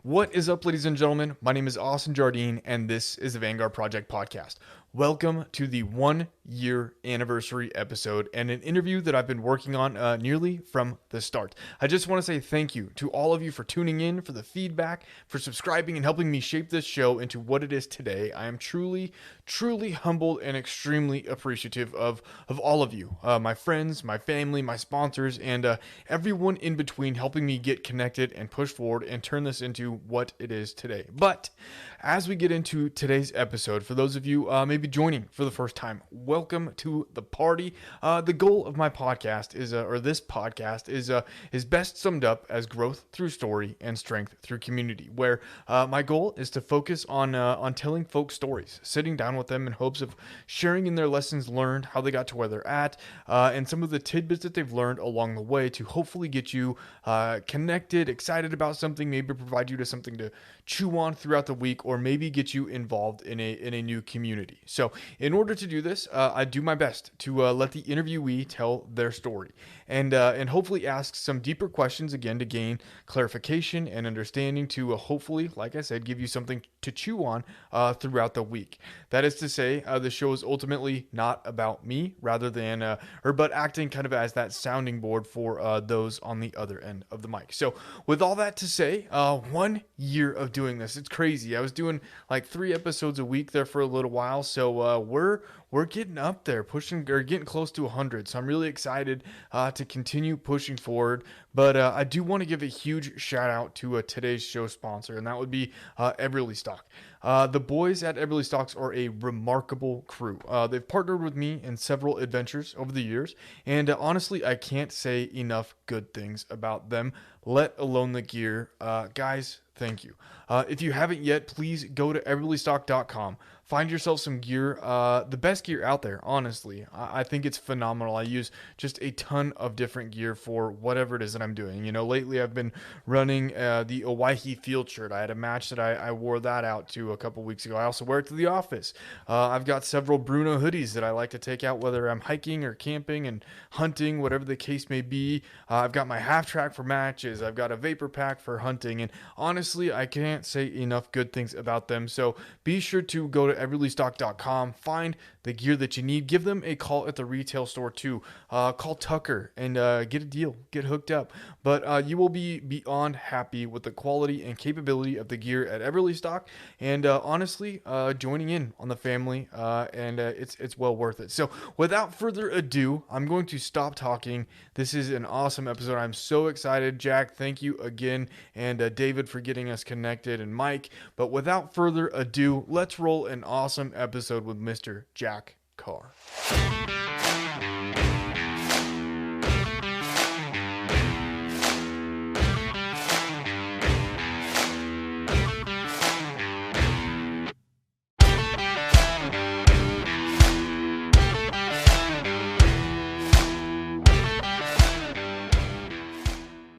What is up, ladies and gentlemen? My name is Austin Jardine, and this is the Vanguard Project Podcast. Welcome to the 1 year anniversary episode and an interview that I've been working on nearly from the start. I just want to say thank you to all of you for tuning in, for the feedback, for subscribing, and helping me shape this show into what it is today. I am truly, truly humbled and extremely appreciative of all of you, my friends, my family, my sponsors, and everyone in between helping me get connected and push forward and turn this into what it is today. But as we get into today's episode, for those of you maybe joining for the first time, welcome to the party. The goal of my podcast is, or this podcast is best summed up as growth through story and strength through community. Where my goal is to focus on telling folks stories, sitting down with them in hopes of sharing in their lessons learned, how they got to where they're at, and some of the tidbits that they've learned along the way to hopefully get you connected, excited about something, maybe provide you to something to chew on throughout the week, or maybe get you involved in a new community. So in order to do this, I do my best to let the interviewee tell their story and hopefully ask some deeper questions again to gain clarification and understanding to hopefully, like I said, give you something to chew on throughout the week. That is to say, the show is ultimately not about me, rather than but acting kind of as that sounding board for those on the other end of the mic. So with all that to say, 1 year of doing this, it's crazy. I was doing like 3 episodes a week there for a little while, so we're getting up there, pushing or getting close to 100. So I'm really excited to continue pushing forward. But I do want to give a huge shout out to today's show sponsor, and that would be Eberlestock. The boys at Eberlestocks are a remarkable crew. They've partnered with me in several adventures over the years, and honestly, I can't say enough good things about them, let alone the gear. Guys, thank you. If you haven't yet, please go to eberlestock.com. Find yourself some gear, the best gear out there, honestly. I think it's phenomenal. I use just a ton of different gear for whatever it is that I'm doing. You know, lately I've been running the Owyhee field shirt. I had a match that I wore that out to a couple weeks ago. I also wear it to the office. I've got several Bruno hoodies that I like to take out, whether I'm hiking or camping and hunting, whatever the case may be. I've got my half track for matches. I've got a vapor pack for hunting. And honestly, I can't say enough good things about them. So be sure to go to everlestock.com, find the gear that you need. Give them a call at the retail store too. Call Tucker and get a deal, get hooked up. But you will be beyond happy with the quality and capability of the gear at Eberlestock, and honestly, joining in on the family, and it's well worth it. So without further ado, I'm going to stop talking. This is an awesome episode. I'm so excited. Jack, thank you again, and David for getting us connected, and Mike. But without further ado, let's roll an awesome episode with Mr. Jack Carr.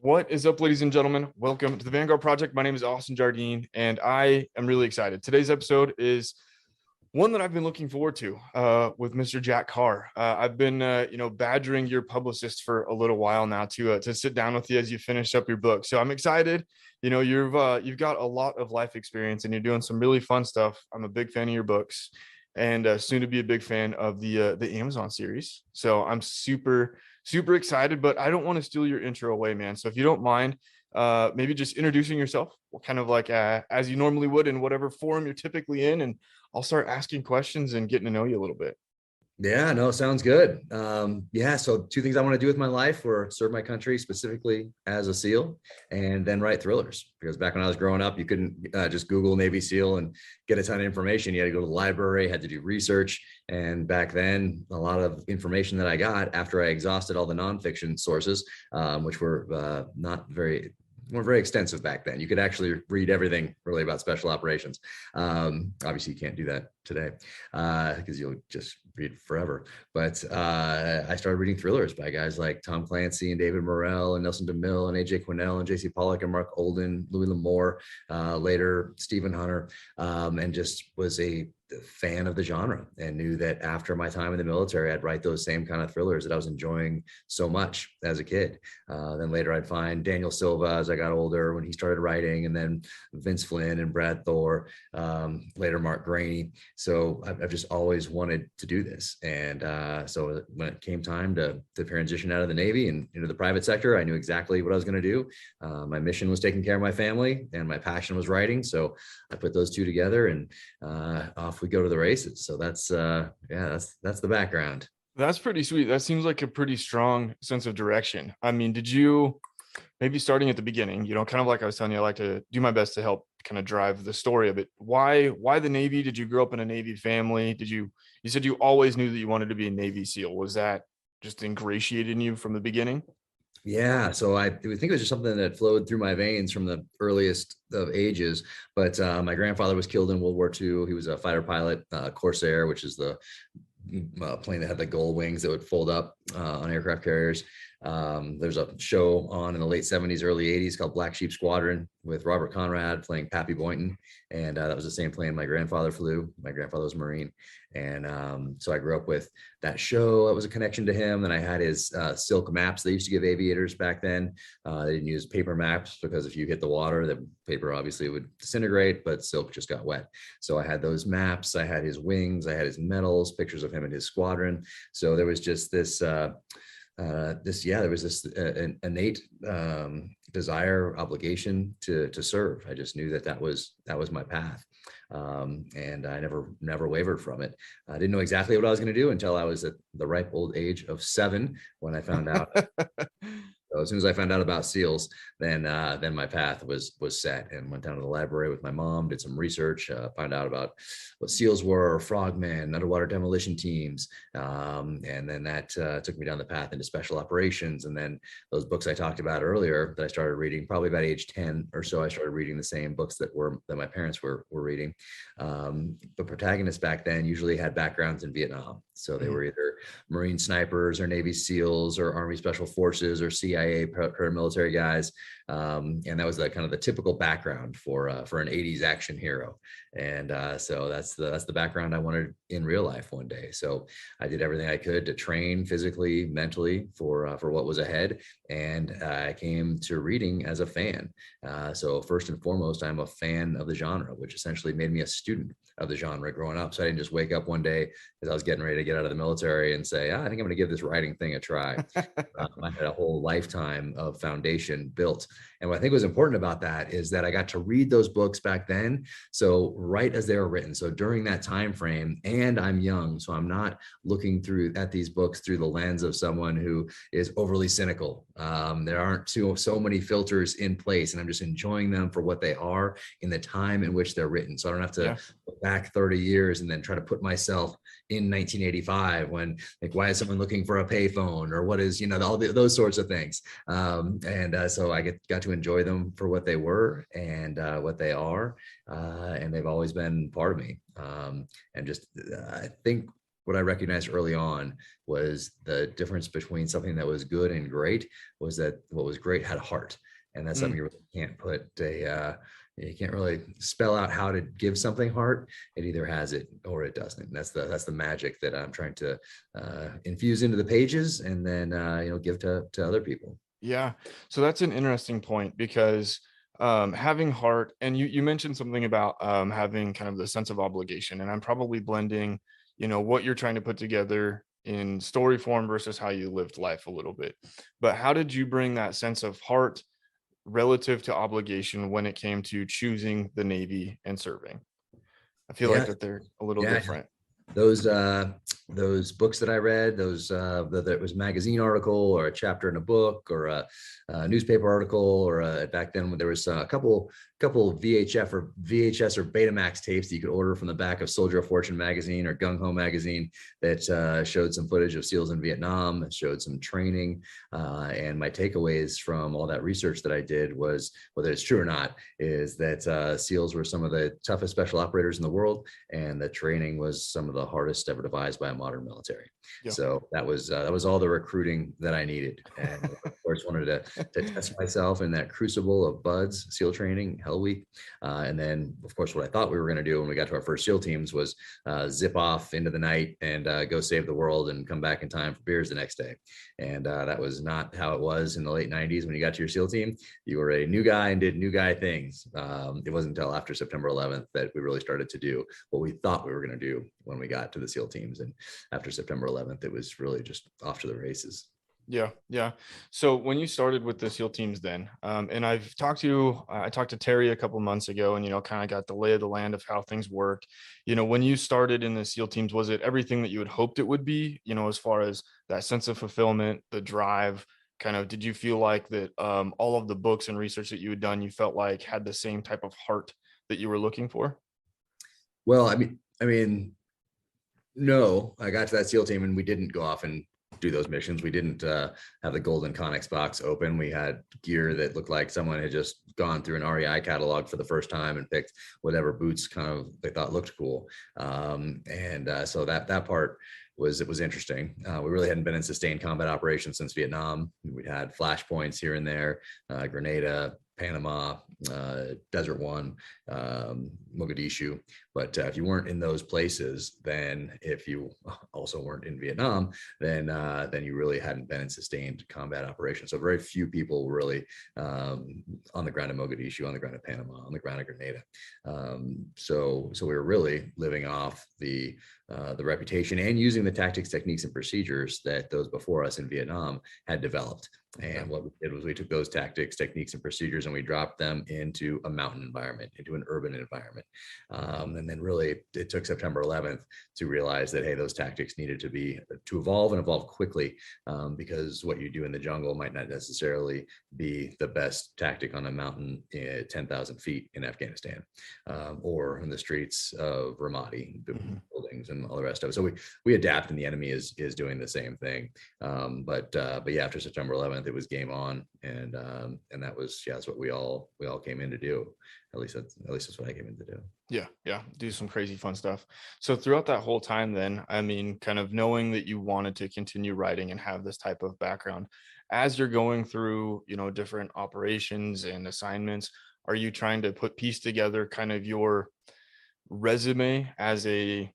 What is up, ladies and gentlemen? Welcome to the Vanguard Project. My name is Austin Jardine, and I am really excited. Today's episode is one that I've been looking forward to with Mr. Jack Carr. I've been, badgering your publicist for a little while now to sit down with you as you finish up your book. So I'm excited. You know, you've got a lot of life experience, and you're doing some really fun stuff. I'm a big fan of your books, and soon to be a big fan of the Amazon series. So I'm super excited, but I don't want to steal your intro away, man. So if you don't mind, maybe just introducing yourself, kind of like as you normally would in whatever forum you're typically in, and I'll start asking questions and getting to know you a little bit. Yeah, no, sounds good. So 2 things I want to do with my life were serve my country, specifically as a SEAL, and then write thrillers. Because back when I was growing up, you couldn't just Google Navy SEAL and get a ton of information. You had to go to the library, had to do research. And back then, a lot of information that I got after I exhausted all the nonfiction sources, which were weren't very extensive back then. You could actually read everything really about special operations. Obviously, you can't do that today because you'll just read forever. But I started reading thrillers by guys like Tom Clancy and David Morrell and Nelson DeMille and AJ Quinnell and JC Pollock and Mark Olden, Louis L'Amour, later Stephen Hunter, and just was a fan of the genre and knew that after my time in the military, I'd write those same kind of thrillers that I was enjoying so much as a kid. Then later I'd find Daniel Silva as I got older when he started writing, and then Vince Flynn and Brad Thor, later Mark Graney. So I've just always wanted to do this. And so when it came time to transition out of the Navy and into the private sector, I knew exactly what I was going to do. My mission was taking care of my family and my passion was writing. So I put those two together and off we go to the races. So that's the background. That's pretty sweet. That seems like a pretty strong sense of direction. I mean, did you, maybe starting at the beginning, kind of like I was telling you, I like to do my best to help kind of drive the story of it. Why the Navy? Did you grow up in a Navy family? You said you always knew that you wanted to be a Navy SEAL. Was that just ingratiated in you from the beginning? Yeah, so I think it was just something that flowed through my veins from the earliest of ages. But my grandfather was killed in World War II. He was a fighter pilot, Corsair, which is the plane that had the gull wings that would fold up on aircraft carriers. There's a show on in the late 70s, early 80s called Black Sheep Squadron with Robert Conrad playing Pappy Boynton. And that was the same plane my grandfather flew. My grandfather was a Marine. And so I grew up with that show. It was a connection to him. Then I had his silk maps. They used to give aviators back then. They didn't use paper maps because if you hit the water, the paper obviously would disintegrate, but silk just got wet. So I had those maps. I had his wings. I had his medals, pictures of him and his squadron. So there was just this there was this innate desire, obligation to serve. I just knew that was my path, and I never wavered from it. I didn't know exactly what I was going to do until I was at the ripe old age of 7 when I found out. So as soon as I found out about SEALs, then my path was set, and went down to the library with my mom, did some research, found out about what SEALs were, frogmen, underwater demolition teams, and then that took me down the path into special operations. And then those books I talked about earlier that I started reading, probably about age 10 or so, I started reading the same books that my parents were reading. The protagonists back then usually had backgrounds in Vietnam, so they were either Marine snipers or Navy SEALs or Army Special Forces or CIA paramilitary guys, and that was the kind of the typical background for an 80s action hero. And so that's the background I wanted in real life one day. So I did everything I could to train physically, mentally for what was ahead, and I came to reading as a fan. So first and foremost, I'm a fan of the genre, which essentially made me a student of the genre growing up. So I didn't just wake up one day as I was getting ready to get out of the military and say, I think I'm going to give this writing thing a try. I had a whole lifetime of foundation built. And what I think was important about that is that I got to read those books back then. So right as they were written. So during that time frame, and I'm young, so I'm not looking at these books through the lens of someone who is overly cynical. There aren't so many filters in place, and I'm just enjoying them for what they are in the time in which they're written. So I don't have to look back 30 years and then try to put myself in 1985 when, like, why is someone looking for a payphone, or what is, all those sorts of things. So I got to enjoy them for what they were and what they are. And they've always been part of me. And just, I think what I recognized early on was the difference between something that was good and great was that what was great had heart. And that's something you really can't you can't really spell out how to give something heart. It either has it or it doesn't. And that's the magic that I'm trying to infuse into the pages and then give to other people. Yeah. So that's an interesting point because having heart, and you mentioned something about having kind of the sense of obligation, and I'm probably blending, what you're trying to put together in story form versus how you lived life a little bit. But how did you bring that sense of heart relative to obligation when it came to choosing the Navy and serving? I feel like that they're a little different. Those books that I read, whether it was a magazine article or a chapter in a book or a newspaper article, or back then when there was a couple VHS or Betamax tapes that you could order from the back of Soldier of Fortune magazine or Gung Ho magazine that showed some footage of SEALs in Vietnam, showed some training. And my takeaways from all that research that I did was, whether it's true or not, is that SEALs were some of the toughest special operators in the world, and the training was some of the hardest ever devised by a modern military. Yeah. So that was all the recruiting that I needed. And of course, wanted to test myself in that crucible of BUDS, SEAL training, Hell Week. And then, of course, what I thought we were going to do when we got to our first SEAL teams was zip off into the night and go save the world and come back in time for beers the next day. And that was not how it was in the late 90s. When you got to your SEAL team, you were a new guy and did new guy things. It wasn't until after September 11th that we really started to do what we thought we were going to do when we got to the SEAL teams. And after September 11th, it was really just off to the races. Yeah, yeah. So when you started with the SEAL teams, then, and I talked to Terry a couple months ago, and kind of got the lay of the land of how things work. When you started in the SEAL teams, was it everything that you had hoped it would be? As far as that sense of fulfillment, the drive. Kind of, did you feel like that all of the books and research that you had done, you felt like had the same type of heart that you were looking for? Well, I mean, no, I got to that SEAL team and we didn't go off and do those missions. We didn't have the golden Connex box open. We had gear that looked like someone had just gone through an REI catalog for the first time and picked whatever boots kind of they thought looked cool. So that part was interesting. We really hadn't been in sustained combat operations since Vietnam. We'd had flashpoints here and there, Grenada, Panama, Desert One, Mogadishu. But if you weren't in those places, then if you also weren't in Vietnam, then you really hadn't been in sustained combat operations. So very few people were really on the ground in Mogadishu, on the ground in Panama, on the ground in Grenada. So we were really living off the reputation and using the tactics, techniques, and procedures that those before us in Vietnam had developed. And what we did was we took those tactics, techniques, and procedures and we dropped them into a mountain environment, into an urban environment. And then really it took September 11th to realize that, hey, those tactics needed to evolve and evolve quickly, because what you do in the jungle might not necessarily be the best tactic on a mountain at 10,000 feet in Afghanistan, or in the streets of Ramadi, buildings and all the rest of it. So we adapt, and the enemy is doing the same thing. But yeah, after September 11th, it was game on, and that's what we all came in to do. At least that's what I came in to do. Yeah, do some crazy fun stuff. So throughout that whole time, then, I mean, kind of knowing that you wanted to continue writing and have this type of background, as you're going through, different operations and assignments, are you trying to piece together kind of your resume as a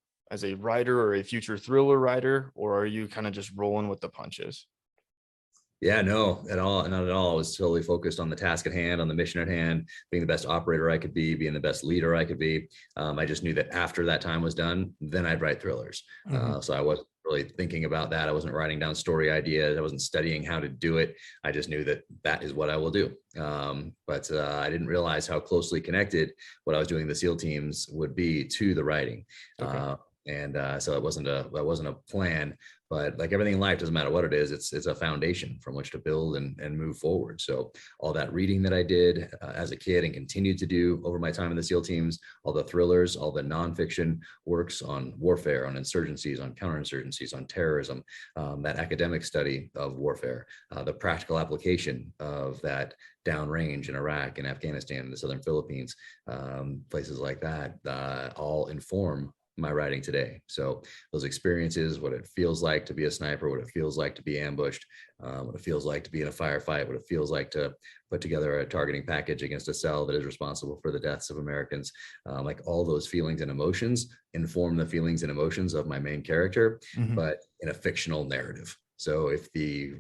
writer or a future thriller writer, or are you kind of just rolling with the punches? Yeah, no, not at all. I was totally focused on the task at hand, on the mission at hand, being the best operator I could be, being the best leader I could be. I just knew that after that time was done, then I'd write thrillers. So I wasn't really thinking about that. I wasn't writing down story ideas. I wasn't studying how to do it. I just knew that is what I will do. But I didn't realize how closely connected what I was doing in the SEAL teams would be to the writing. Okay. So it wasn't a plan, but like everything in life, doesn't matter what it is, it's a foundation from which to build and move forward. So all that reading that I did as a kid and continued to do over my time in the SEAL teams, all the thrillers, all the nonfiction works on warfare, on insurgencies, on counterinsurgencies, on terrorism, that academic study of warfare, the practical application of that downrange in Iraq and Afghanistan and the Southern Philippines, places like that, all inform my writing today. So those experiences, what it feels like to be a sniper, what it feels like to be ambushed, what it feels like to be in a firefight, what it feels like to put together a targeting package against a cell that is responsible for the deaths of Americans, like all those feelings and emotions inform the feelings and emotions of my main character, but in a fictional narrative. So if the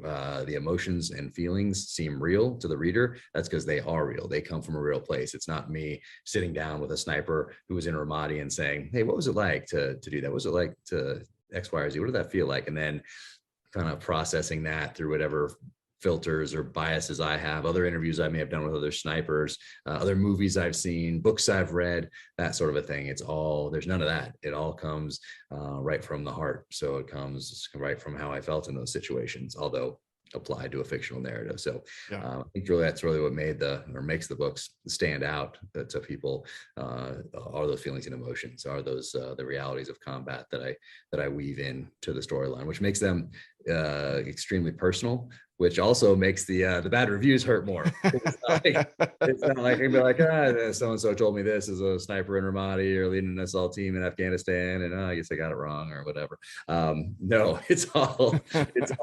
emotions and feelings seem real to the reader, that's because they are real. They come from a real place. It's not me sitting down with a sniper who was in Ramadi and saying, hey, what was it like to do that? What was it like to X, Y, or Z? What did that feel like? And then kind of processing that through whatever filters or biases I have, other interviews I may have done with other snipers, other movies I've seen, books I've read, that sort of a thing. There's none of that. It all comes right from the heart. So it comes right from how I felt in those situations, although applied to a fictional narrative. So I think really that's really what makes the books stand out to people, are those feelings and emotions, are those the realities of combat that I weave in to the storyline, which makes them extremely personal, which also makes the bad reviews hurt more. It's not like I can be like, so and so told me this as a sniper in Ramadi or leading an assault team in Afghanistan, and I guess I got it wrong or whatever. No, it's all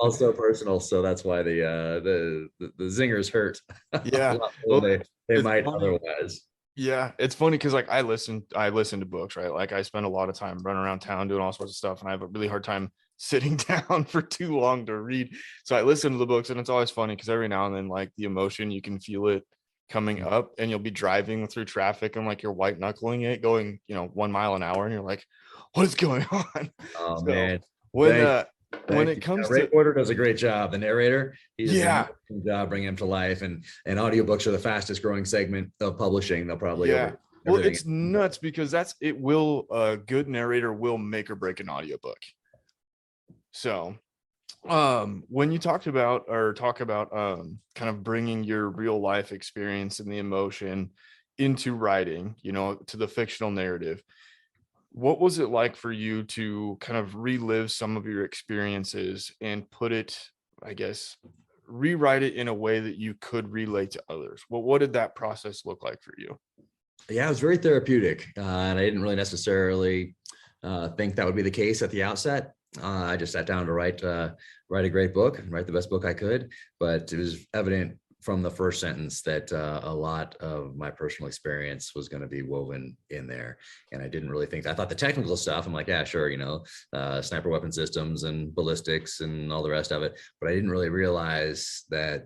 so personal. So that's why the zingers hurt a Yeah. lot more Well, than they it's might funny. otherwise. Yeah, it's funny because like I listen to books, right? Like I spend a lot of time running around town doing all sorts of stuff, and I have a really hard time sitting down for too long to read. So I listen to the books, and it's always funny because every now and then, like the emotion, you can feel it coming up, and you'll be driving through traffic and like you're white knuckling it, going 1 mile an hour, and you're like, what is going on? Oh So man, when thank uh when thank it you. comes Ray to Porter does a great job. The narrator, he does an yeah, amazing job bringing him to life. And audiobooks are the fastest growing segment of publishing. They'll probably yeah. over Well, everything. it's nuts because it will a good narrator will make or break an audiobook. So when you talk about kind of bringing your real life experience and the emotion into writing, to the fictional narrative, what was it like for you to kind of relive some of your experiences and put it, I guess, rewrite it in a way that you could relate to others? What did that process look like for you? Yeah, it was very therapeutic, and I didn't really necessarily think that would be the case at the outset. I just sat down to write a great book, write the best book I could, but it was evident from the first sentence that a lot of my personal experience was going to be woven in there. And I didn't really think that. I thought the technical stuff, I'm like, yeah, sure, sniper weapon systems and ballistics and all the rest of it. But I didn't really realize that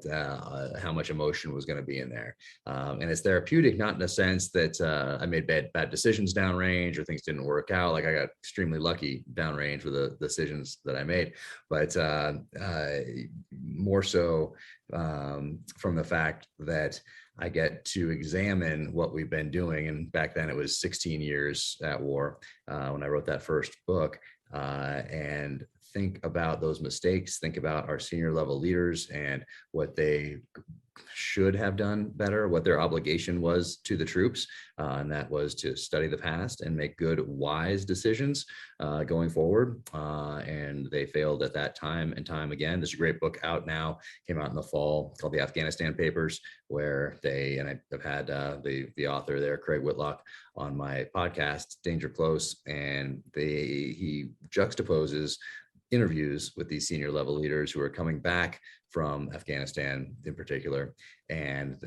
how much emotion was going to be in there. And it's therapeutic, not in a sense that I made bad decisions downrange or things didn't work out. Like I got extremely lucky downrange with the decisions that I made, but more so from the fact that I get to examine what we've been doing. And back then it was 16 years at war when I wrote that first book, and think about those mistakes, think about our senior level leaders and what they should have done better, what their obligation was to the troops, and that was to study the past and make good, wise decisions going forward. And they failed at that time and time again. There's a great book out now, came out in the fall, called The Afghanistan Papers, where I've had the author there, Craig Whitlock, on my podcast, Danger Close, and he juxtaposes interviews with these senior level leaders who are coming back from Afghanistan in particular, and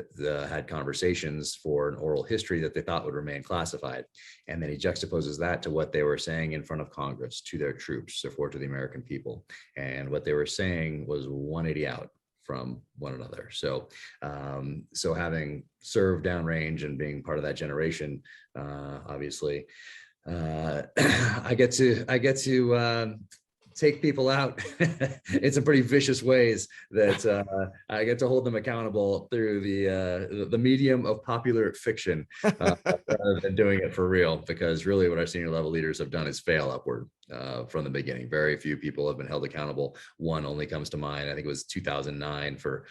had conversations for an oral history that they thought would remain classified. And then he juxtaposes that to what they were saying in front of Congress to their troops, therefore to the American people. And what they were saying was 180 out from one another. So having served downrange and being part of that generation, obviously, I get to take people out in some pretty vicious ways that I get to hold them accountable through the medium of popular fiction rather than doing it for real. Because really what our senior level leaders have done is fail upward from the beginning. Very few people have been held accountable. One only comes to mind. I think it was 2009 for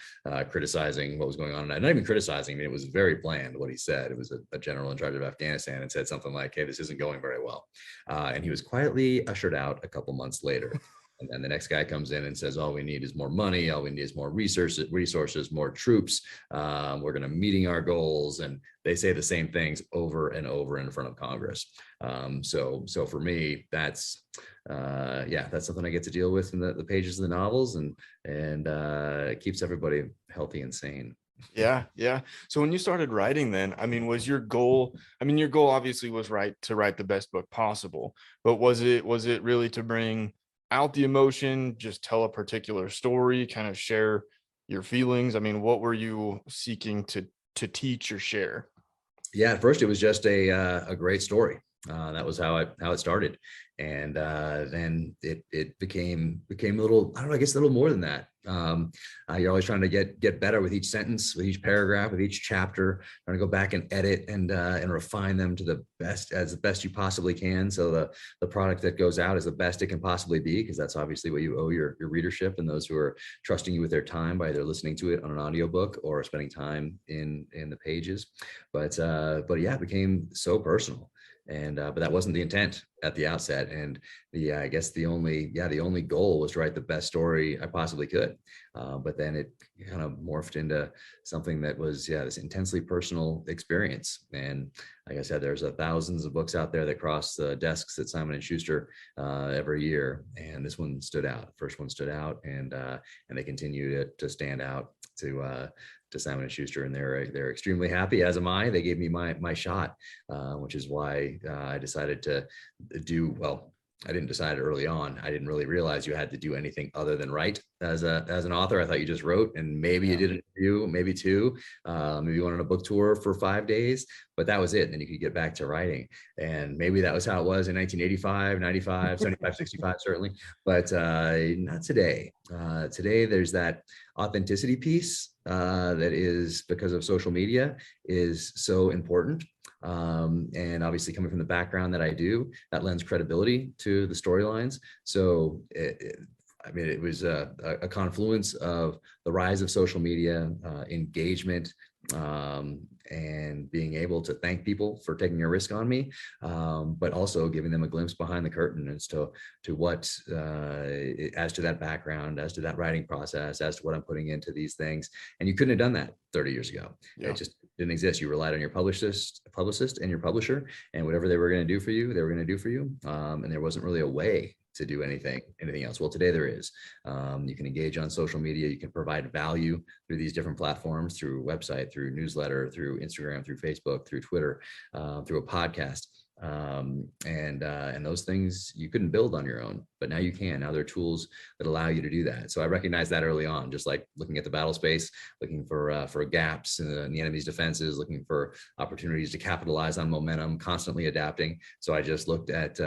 criticizing what was going on. And not even criticizing, I mean, it was very bland what he said. It was a general in charge of Afghanistan and said something like, hey, this isn't going very well. And he was quietly ushered out a couple months later. And then the next guy comes in and says, all we need is more money. All we need is more resources, more troops. We're going to meeting our goals. And they say the same things over and over in front of Congress. So for me, that's something I get to deal with in the pages of the novels, and it keeps everybody healthy and sane. Yeah, yeah. So when you started writing then, I mean, was your goal, your goal obviously was to write the best book possible, but was it really to bring out the emotion, just tell a particular story, kind of share your feelings? I mean, what were you seeking to teach or share? Yeah, at first it was just a great story. That was how it started, and then it became a little, I don't know, I guess a little more than that. You're always trying to get better with each sentence, with each paragraph, with each chapter, trying to go back and edit and refine them to the best you possibly can, so the product that goes out is the best it can possibly be, because that's obviously what you owe your readership and those who are trusting you with their time by either listening to it on an audiobook or spending time in the pages. But yeah, it became so personal. And but that wasn't the intent at the outset. And I guess the only goal was to write the best story I possibly could. But then it kind of morphed into something that was this intensely personal experience. And like I said, there's thousands of books out there that cross the desks at Simon and Schuster every year, and this one stood out. First one stood out, and they continue to stand out to Simon and Schuster, and they're extremely happy, as am I. They gave me my shot, which is why I decided to do well. I didn't decide early on. I didn't really realize you had to do anything other than write as an author. I thought you just wrote, and maybe you did an interview, maybe two, maybe you went on a book tour for 5 days, but that was it. And then you could get back to writing. And maybe that was how it was in 1985, 95, 75, 65, certainly, but not today. Today, there's that authenticity piece that is, because of social media, is so important. And obviously coming from the background that I do, that lends credibility to the storylines. So it was a confluence of the rise of social media, engagement, and being able to thank people for taking a risk on me, but also giving them a glimpse behind the curtain as to what, as to that background, as to that writing process, as to what I'm putting into these things. And you couldn't have done that 30 years ago. Yeah. It just didn't exist. You relied on your publicist and your publisher, and whatever they were going to do for you, they were going to do for you. And there wasn't really a way to do anything else. Well, today there is. You can engage on social media. You can provide value through these different platforms, through website, through newsletter, through Instagram, through Facebook, through Twitter, through a podcast. And those things you couldn't build on your own, but now you can. Now there are tools that allow you to do that. So I recognized that early on, just like looking at the battle space, looking for gaps in the enemy's defenses, looking for opportunities to capitalize on momentum, constantly adapting. So I just looked at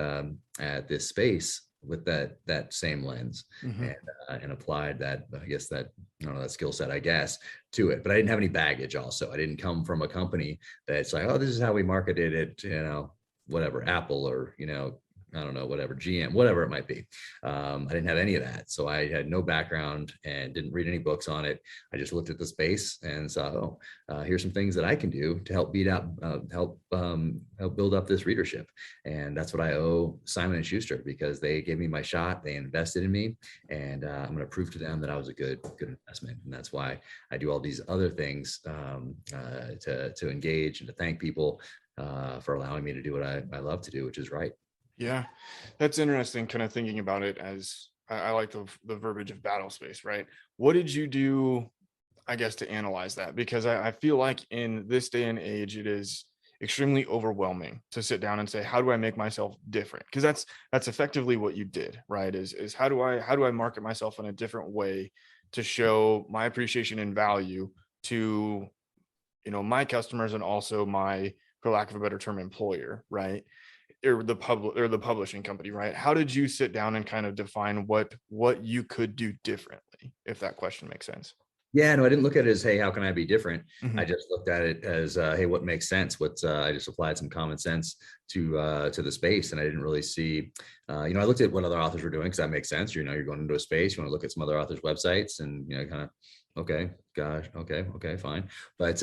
this space with that same lens, and applied that, I guess, that skill set, I guess, to it. But I didn't have any baggage. Also, I didn't come from a company that's like, oh, this is how we marketed it, whatever, Apple, or I don't know, whatever, GM, whatever it might be. I didn't have any of that. So I had no background and didn't read any books on it. I just looked at the space and saw, here's some things that I can do to help help build up this readership. And that's what I owe Simon and Schuster, because they gave me my shot. They invested in me, and I'm going to prove to them that I was a good investment. And that's why I do all these other things to engage and to thank people for allowing me to do what I love to do, which is write. Yeah, that's interesting. Kind of thinking about it as I like the verbiage of battle space, right? What did you do, I guess, to analyze that? Because I feel like in this day and age, it is extremely overwhelming to sit down and say, how do I make myself different? Because that's effectively what you did, right? Is how do I market myself in a different way to show my appreciation and value to my customers, and also my, for lack of a better term, employer, right? Or the publishing company, right? How did you sit down and kind of define what you could do differently, if that question makes sense? Yeah, no, I didn't look at it as, hey, how can I be different? I just looked at it as, hey, what makes sense? I just applied some common sense to the space, and I didn't really see, I looked at what other authors were doing, because that makes sense. You're going into a space, you want to look at some other authors' websites, and kind of, okay, gosh, okay, fine, but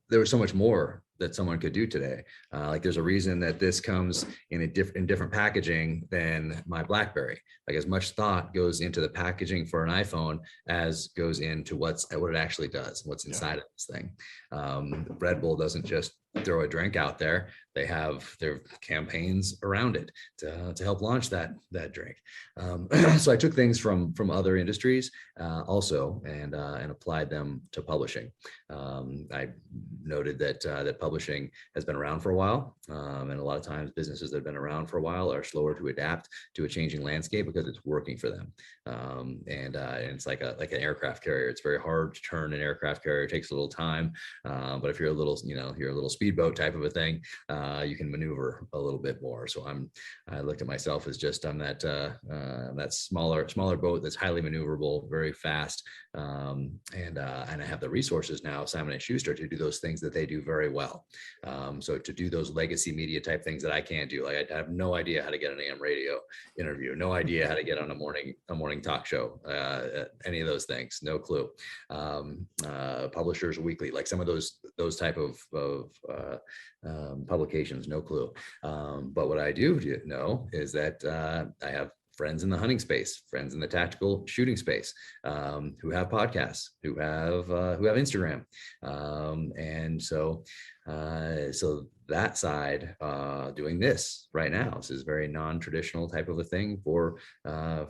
there was so much more that someone could do today. Like, there's a reason that this comes in different packaging than my BlackBerry. Like, as much thought goes into the packaging for an iPhone as goes into what it actually does, what's inside of this thing. Red Bull doesn't just throw a drink out there. They have their campaigns around it to help launch that drink. So I took things from other industries also, and applied them to publishing. I noted that publishing has been around for a while, and a lot of times businesses that have been around for a while are slower to adapt to a changing landscape because it's working for them. And it's like an aircraft carrier. It's very hard to turn an aircraft carrier. It takes a little time, but if you're a little speedboat type of a thing, you can maneuver a little bit more. So I looked at myself as just on that smaller boat that's highly maneuverable, very fast, and I have the resources now, Simon and Schuster, to do those things that they do very well. So to do those legacy media type things that I can't do, like I have no idea how to get an AM radio interview, no idea how to get on a morning talk show, any of those things, no clue. Publishers Weekly, like some of those type of publications, no clue. But what I do know is that I have friends in the hunting space, friends in the tactical shooting space, who have podcasts, who have Instagram, and so that side, doing this right now, this is very non-traditional type of a thing for a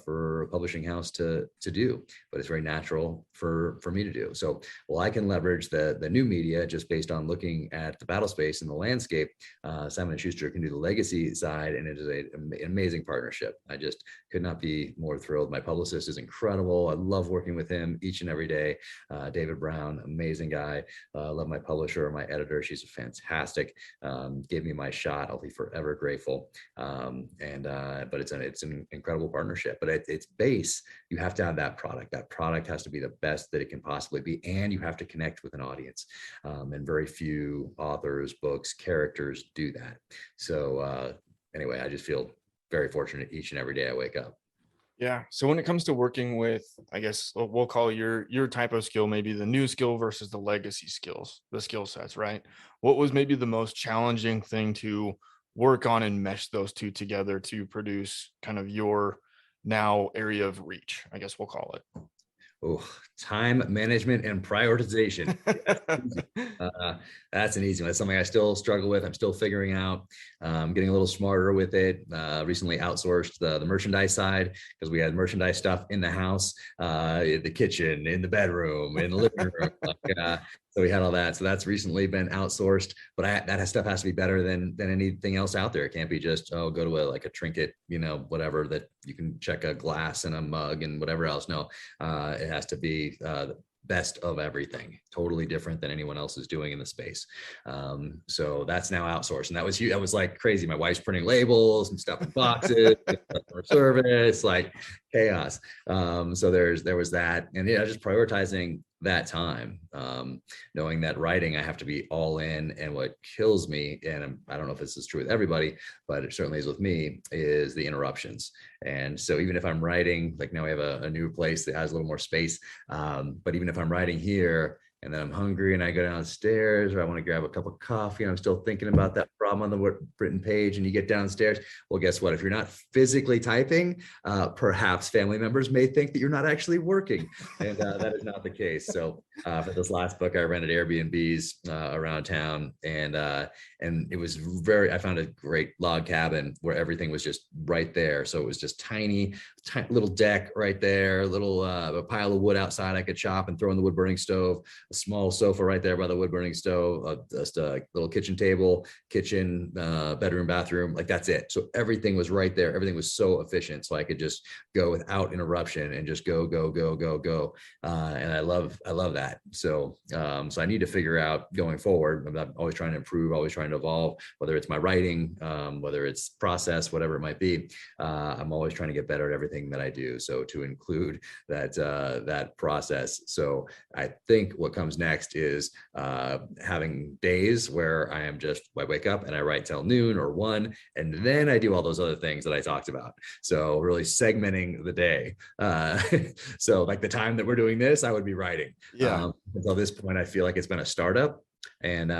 publishing house to do, but it's very natural for me to do. So, well, I can leverage the new media just based on looking at the battle space and the landscape. Simon & Schuster can do the legacy side, and it is an amazing partnership. I just could not be more thrilled. My publicist is incredible. I love working with him each and every day. David Brown, amazing guy. Love my publisher, my editor. She's fantastic. Gave me my shot. I'll be forever grateful. But it's an incredible partnership. But at its base, you have to have that product. That product has to be the best that it can possibly be, and you have to connect with an audience. And very few authors, books, characters do that. So anyway, I just feel very fortunate each and every day I wake up. Yeah. So when it comes to working with, I guess we'll call your type of skill, maybe the new skill versus the legacy skills, the skill sets, right? What was maybe the most challenging thing to work on and mesh those two together to produce kind of your now area of reach, I guess we'll call it? Oh, time management and prioritization. That's an easy one. That's something I still struggle with. I'm still figuring out. Getting a little smarter with it. Recently outsourced the merchandise side because we had merchandise stuff in the house, in the kitchen, in the bedroom, in the living room. So we had all that. So that's recently been outsourced, but that stuff has to be better than anything else out there. It can't be just, go to a trinket, whatever that you can check a glass and a mug and whatever else. No, it has to be the best of everything, totally different than anyone else is doing in the space. So that's now outsourced, and that was huge. That was like crazy. My wife's printing labels and stuff in boxes, customer service, like chaos. So there was that, and just prioritizing that time, knowing that writing, I have to be all in. And what kills me, and I don't know if this is true with everybody, but it certainly is with me, is the interruptions. And so even if I'm writing, like now we have a new place that has a little more space, but even if I'm writing here and then I'm hungry and I go downstairs, or I want to grab a cup of coffee and I'm still thinking about that problem on the written page, and you get downstairs, well, guess what? If you're not physically typing, perhaps family members may think that you're not actually working, and that is not the case. So for this last book, I rented Airbnbs around town, and it was I found a great log cabin where everything was just right there. So it was just tiny little deck right there, a pile of wood outside I could chop and throw in the wood burning stove, a small sofa right there by the wood burning stove, just a little kitchen table, kitchen, bedroom, bathroom, like that's it. So everything was right there. Everything was so efficient. So I could just go without interruption and just go. And I love that. So I need to figure out going forward. I'm always trying to improve, always trying to evolve, whether it's my writing, whether it's process, whatever it might be. I'm always trying to get better at everything that I do. So to include that process. So I think what comes next is having days where I wake up and I write till noon or 1, and then I do all those other things that I talked about. So really segmenting the day. So like the time that we're doing this, I would be writing. Yeah. Until this point, I feel like it's been a startup. And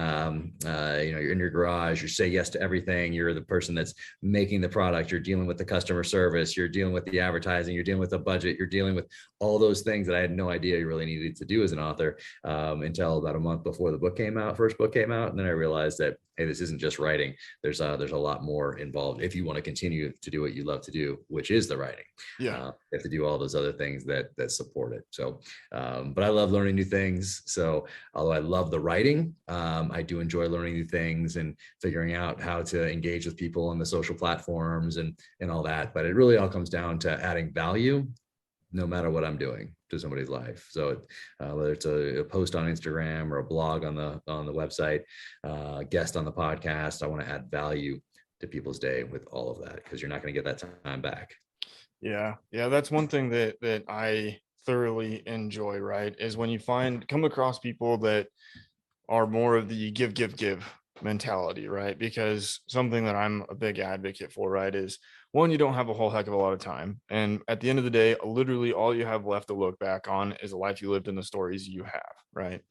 you're in your garage, you say yes to everything, you're the person that's making the product, you're dealing with the customer service, you're dealing with the advertising, you're dealing with the budget, you're dealing with all those things that I had no idea you really needed to do as an author, until about a month before the first book came out. And then I realized that, hey, this isn't just writing. There's a lot more involved if you want to continue to do what you love to do, which is the writing. Yeah. You have to do all those other things that support it. So, but I love learning new things. So although I love the writing, I do enjoy learning new things and figuring out how to engage with people on the social platforms and all that. But it really all comes down to adding value, no matter what I'm doing to somebody's life. So whether it's a post on Instagram or a blog on the website, guest on the podcast, I want to add value to people's day with all of that, because you're not going to get that time back. Yeah. That's one thing that I thoroughly enjoy, right? Is when you come across people that are more of the give mentality, right? Because something that I'm a big advocate for, right, is one, you don't have a whole heck of a lot of time. And at the end of the day, literally all you have left to look back on is the life you lived and the stories you have, right?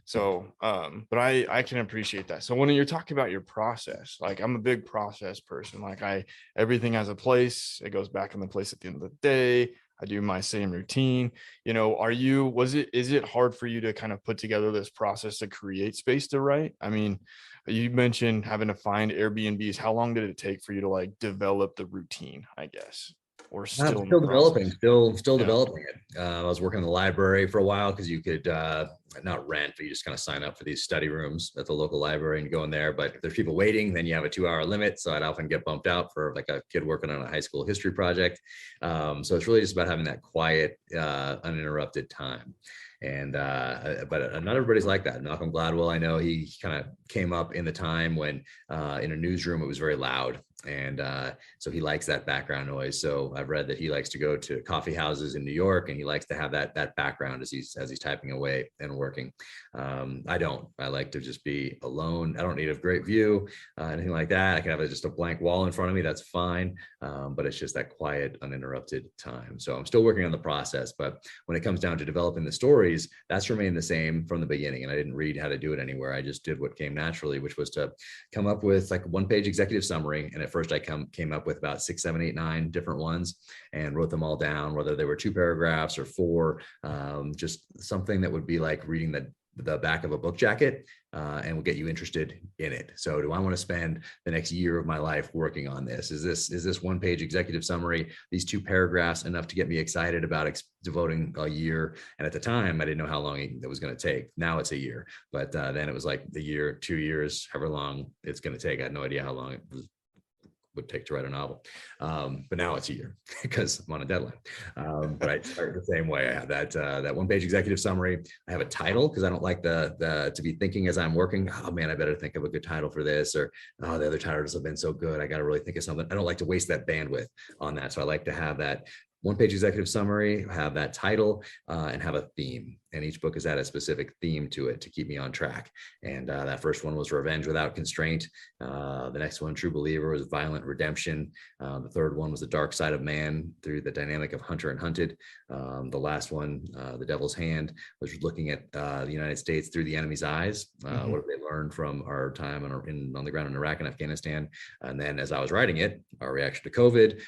So, but I can appreciate that. So when you're talking about your process, like I'm a big process person. Like everything has a place. It goes back in the place at the end of the day. I do my same routine. Is it hard for you to kind of put together this process to create space to write? I mean, you mentioned having to find Airbnbs. How long did it take for you to like develop the routine, I guess, or I'm still in the still developing, process? still Yeah. developing it. I was working in the library for a while because you could not rent, but you just kind of sign up for these study rooms at the local library and go in there. But if there's people waiting, then you have a 2 hour limit. So I'd often get bumped out for like a kid working on a high school history project. So it's really just about having that quiet, uninterrupted time. And but not everybody's like that. Malcolm Gladwell, I know he kind of came up in the time when in a newsroom it was very loud, and so he likes that background noise. So I've read that he likes to go to coffee houses in New York, and he likes to have that background as he's typing away and working. I don't. I like to just be alone. I don't need a great view, anything like that. I can have just a blank wall in front of me. That's fine. But it's just that quiet, uninterrupted time. So I'm still working on the process, but when it comes down to developing the stories, that's remained the same from the beginning. And I didn't read how to do it anywhere. I just did what came naturally, which was to come up with like a 1 page executive summary. And at first I came up with about 6, 7, 8, 9 different ones and wrote them all down, whether they were 2 paragraphs or 4, just something that would be like reading the back of a book jacket, and will get you interested in it. So do I want to spend the next year of my life working on this? Is this 1 page executive summary, these 2 paragraphs, enough to get me excited about devoting a year? And at the time, I didn't know how long it was going to take. Now it's a year, but then it was like the year, 2 years, however long it's going to take. I had no idea how long it would take to write a novel. But now it's a year because I'm on a deadline. But I started the same way. I have that 1 page executive summary. I have a title because I don't like the to be thinking as I'm working, oh man, I better think of a good title for this, or oh, the other titles have been so good, I got to really think of something. I don't like to waste that bandwidth on that. So I like to have that 1 page executive summary, have that title, and have a theme. And each book has had a specific theme to it to keep me on track. And that first one was Revenge Without Constraint. The next one, True Believer, was Violent Redemption. The third one was The Dark Side of Man through the dynamic of Hunter and Hunted. The last one, The Devil's Hand, was looking at the United States through the enemy's eyes. What have they learned from our time on the ground in Iraq and Afghanistan? And then as I was writing it, our reaction to COVID,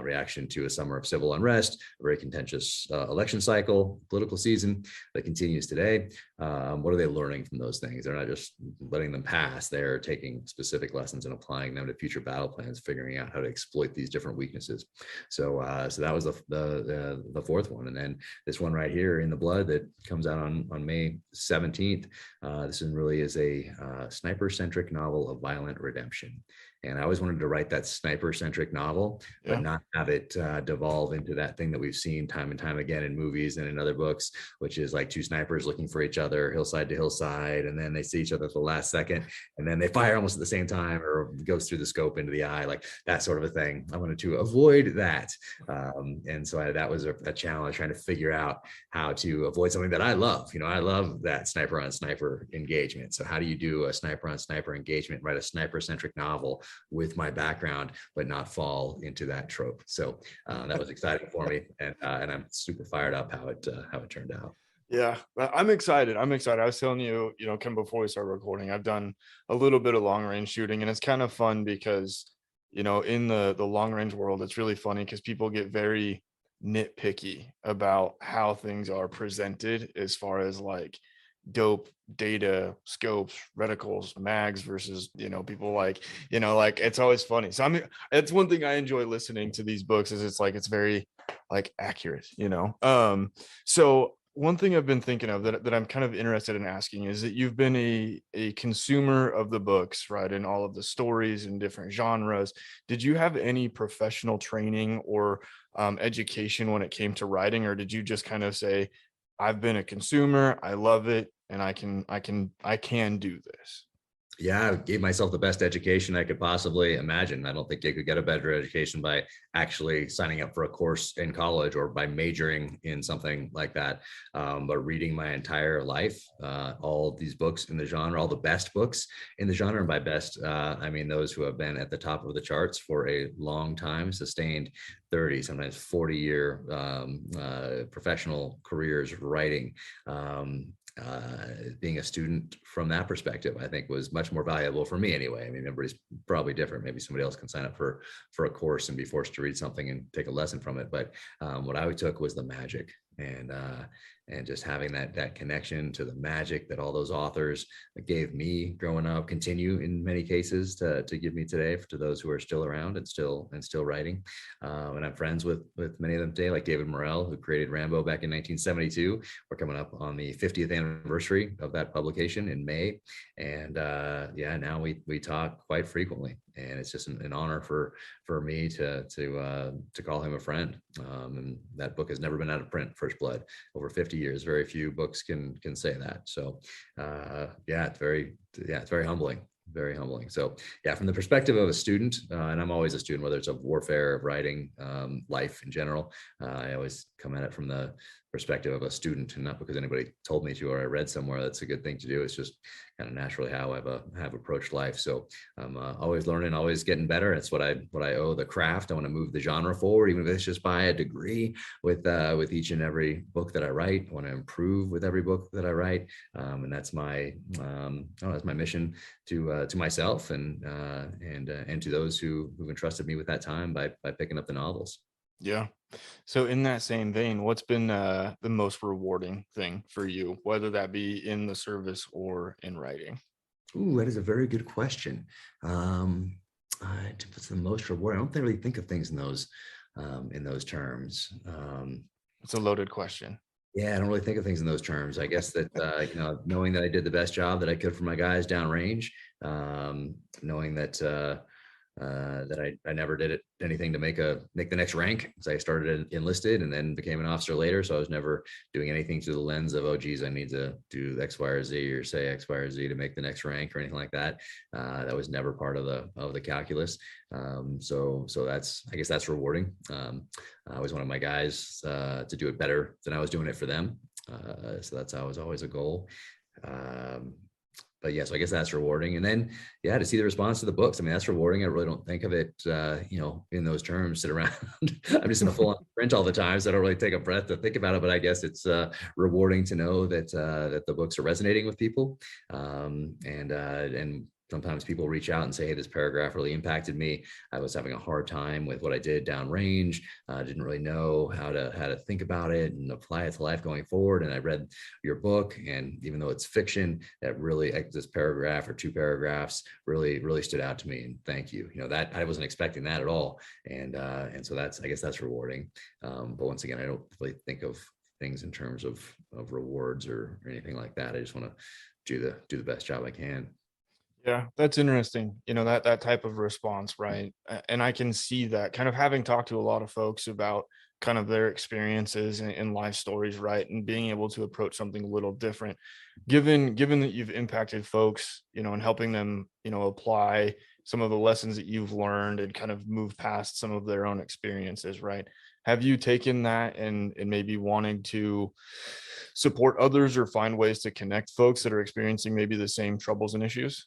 reaction to a summer of civil unrest, a very contentious election cycle, political season that continues today. What are they learning from those things? They're not just letting them pass. They're taking specific lessons and applying them to future battle plans, figuring out how to exploit these different weaknesses. So that was the fourth one. And then this one right here, In the Blood, that comes out on May 17th. This one really is a sniper-centric novel of violent redemption. And I always wanted to write that sniper-centric novel, but not have it devolve into that thing that we've seen time and time again in movies and in other books, which is like 2 snipers looking for each other, hillside to hillside, and then they see each other at the last second, and then they fire almost at the same time, or goes through the scope into the eye, like that sort of a thing. I wanted to avoid that. And so that was a challenge, trying to figure out how to avoid something that I love. I love that sniper on sniper engagement. So how do you do a sniper on sniper engagement, write a sniper-centric novel with my background, but not fall into that trope? So that was exciting for me, and I'm super fired up how it turned out. Yeah, I'm excited. I'm excited. I was telling you, Kim, before we start recording, I've done a little bit of long range shooting, and it's kind of fun because, in the long range world, it's really funny because people get very nitpicky about how things are presented as far as like dope data scopes, reticles, mags versus people like it's always funny. So it's one thing I enjoy listening to these books is it's very like accurate. So one thing I've been thinking of that I'm kind of interested in asking is that you've been a consumer of the books, right, and all of the stories in different genres. Did you have any professional training or education when it came to writing, or did you just kind of say, I've been a consumer, I love it, and I can do this? Yeah, I gave myself the best education I could possibly imagine. I don't think you could get a better education by actually signing up for a course in college or by majoring in something like that. But reading my entire life, all these books in the genre, all the best books in the genre, and by best, I mean those who have been at the top of the charts for a long time, sustained 30, sometimes 40-year professional careers writing. being a student from that perspective, I think was much more valuable for me anyway. I mean, everybody's probably different. Maybe somebody else can sign up for a course and be forced to read something and take a lesson from it. But what I took was the magic, and just having that connection to the magic that all those authors gave me growing up, continue in many cases to give me today, to those who are still around and still writing. And I'm friends with many of them today, like David Morrell, who created Rambo back in 1972. We're coming up on the 50th anniversary of that publication in May, and now we talk quite frequently, and it's just an honor for me to call him a friend. And that book has never been out of print. First Blood, over 50 years. Very few books can say that. So it's very humbling. Very humbling. So from the perspective of a student, and I'm always a student, whether it's of warfare, of writing, life in general, I always come at it from the perspective of a student, and not because anybody told me to or I read somewhere that's a good thing to do. It's just kind of naturally how have approached life. So I'm always learning, always getting better. It's what I owe the craft. I want to move the genre forward, even if it's just by a degree with each and every book that I write. I want to improve with every book that I write, and that's my mission to myself and to those who've entrusted me with that time by picking up the novels. Yeah. So in that same vein, what's been the most rewarding thing for you, whether that be in the service or in writing? Ooh, that is a very good question. What's the most rewarding? I don't really think of things in those terms. It's a loaded question. Yeah, I don't really think of things in those terms. I guess that knowing that I did the best job that I could for my guys downrange, knowing that I never did anything to make the next rank, because I started enlisted and then became an officer later. So I was never doing anything through the lens of, oh geez, I need to do X, Y, or Z, or say X, Y, or Z to make the next rank or anything like that. That was never part of the calculus. So I guess that's rewarding. I always wanted my guys to do it better than I was doing it for them. So that's always a goal. But yeah, so I guess that's rewarding. And then, to see the response to the books. I mean, that's rewarding. I really don't think of it, in those terms, sit around. I'm just in a full on print all the time, so I don't really take a breath to think about it. But I guess it's rewarding to know that the books are resonating with people. And sometimes people reach out and say, hey, this paragraph really impacted me. I was having a hard time with what I did downrange. I didn't really know how to think about it and apply it to life going forward. And I read your book, and even though it's fiction, that really, this paragraph or two paragraphs really, really stood out to me. And thank you. That I wasn't expecting that at all. And so I guess that's rewarding. But once again, I don't really think of things in terms of rewards or anything like that. I just want to do the best job I can. Yeah, that's interesting. That type of response, right? And I can see that, kind of having talked to a lot of folks about kind of their experiences and life stories, right? And being able to approach something a little different, given that you've impacted folks, and helping them, apply some of the lessons that you've learned and kind of move past some of their own experiences, right? Have you taken that and maybe wanting to support others or find ways to connect folks that are experiencing maybe the same troubles and issues?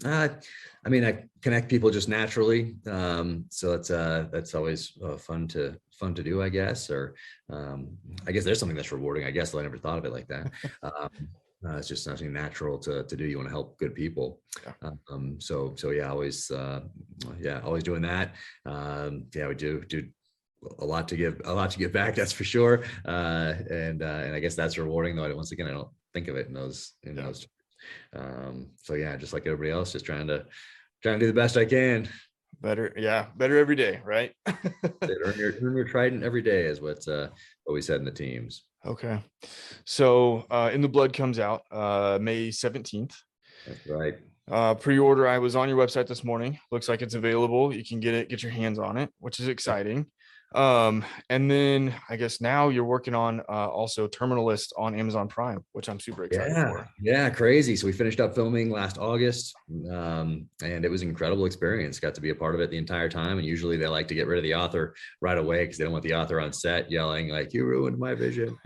I mean, I connect people just naturally. So that's always fun to do, I guess. Or I guess there's something that's rewarding. I guess I never thought of it like that. It's just something natural to do. You want to help good people. Yeah. So yeah, always doing that. We do a lot to give back. That's for sure. And I guess that's rewarding, though. Once again, I don't think of it in those so yeah, just like everybody else, just trying to do the best I can. Better every day, right? earn your trident every day is what we said in the teams. Okay. So In the Blood comes out May 17th. That's right. Pre-order, I was on your website this morning. Looks like it's available. You can get your hands on it, which is exciting. And then I guess now you're working on also Terminal List on Amazon Prime, which I'm super excited for. Yeah, crazy. So we finished up filming last August, and it was an incredible experience. Got to be a part of it the entire time. And usually they like to get rid of the author right away because they don't want the author on set yelling like, "You ruined my vision."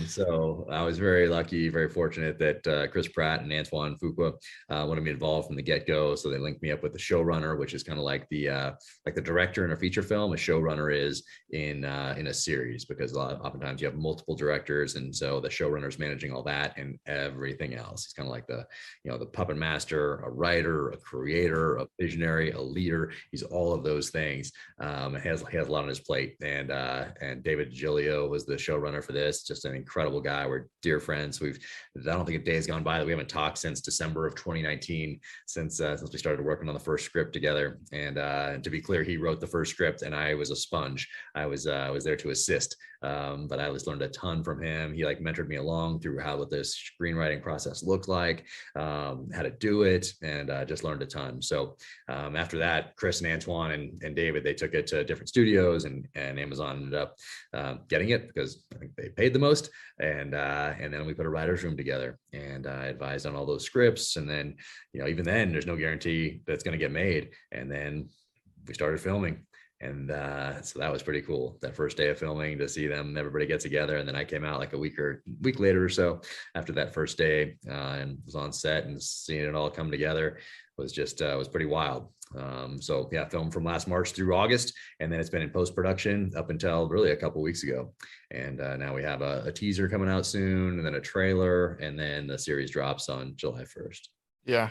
So I was very lucky, very fortunate that Chris Pratt and Antoine Fuqua wanted me involved from the get-go. So they linked me up with the showrunner, which is kind of like the director in a feature film. A showrunner is in a series, because oftentimes you have multiple directors, and so the showrunner is managing all that and everything else. He's kind of like the puppet master, a writer, a creator, a visionary, a leader. He's all of those things. He has a lot on his plate, and David Giglio was the showrunner for this. Just an incredible guy. We're dear friends. I don't think a day has gone by that we haven't talked since December of 2019, since we started working on the first script together. And to be clear, he wrote the first script, and I was a sponge. I was there to assist, but I always learned a ton from him. He mentored me along through what this screenwriting process looked like, how to do it, and just learned a ton. So after that, Chris and Antoine and David, they took it to different studios, and Amazon ended up getting it because I think they paid the most. And then we put a writer's room together, and I advised on all those scripts. And then, even then, there's no guarantee that it's going to get made. And then we started filming. And so that was pretty cool. That first day of filming, to see everybody get together. And then I came out like a week later or so after that first day, and was on set, and seeing it all come together was pretty wild. So yeah, filmed from last March through August, and then it's been in post-production up until really a couple of weeks ago. And now we have a teaser coming out soon, and then a trailer, and then the series drops on July 1st. Yeah,